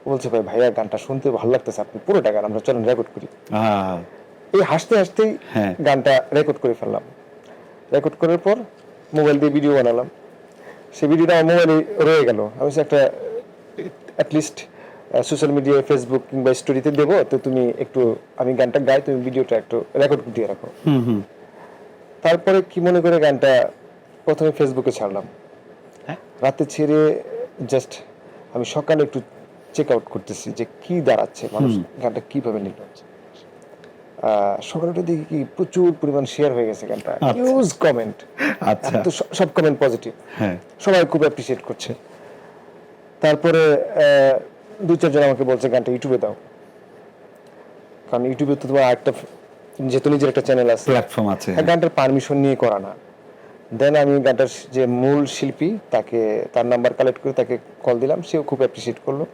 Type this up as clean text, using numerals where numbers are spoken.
বলছে ভাই ভাইয়া গানটা শুনতে ভালো লাগতেছে, আপনি পুরোটা গান আমরা চলেন রেকর্ড করি। এই হাসতে হাসতেই হ্যাঁ। গানটা রেকর্ড করে ফেললাম। রেকর্ড করার পর মোবাইল দিয়ে ভিডিও বানালাম। সেই ভিডিওটা আমার মোবাইলে রয়ে গেল। আমি বলছি একটা অ্যাটলিস্ট সোশ্যাল মিডিয়ায় ফেসবুক কিংবা স্টোরিতে দেবো, তো তুমি একটু আমি গানটা গাই, তুমি ভিডিওটা একটু রেকর্ড দিয়ে রাখো। তারপরে কি মনে করে গানটা প্রথমে ফেসবুকে ছাড়লাম। হ্যাঁ। রাতে ছেড়ে জাস্ট আমি সকালে একটু চেক আউট করতেছি যে কি দাঁড়াচ্ছে, মানুষ গানটা কিভাবে নিল। সকালে দেখি কি প্রচুর পরিমাণ শেয়ার হয়ে গেছে গানটা, হিউজ কমেন্ট। আচ্ছা। তো সব কমেন্ট পজিটিভ, হ্যাঁ। সবাই খুব অ্যাপ্রিসিয়েট করছে। তারপরে দু চারজন আমাকে বলছে গানটা ইউটিউবে দাও, কারণ ইউটিউবে তো তোমার একটা যেহেতু নিজের একটা চ্যানেল আছে, প্ল্যাটফর্ম আছে। গানটার পারমিশন নিয়ে করা না। দেন আমি গানটার যে মূল শিল্পী তাকে তার নাম্বার কালেক্ট করে তাকে কল দিলাম, সেও খুব অ্যাপ্রিসিয়েট করলো।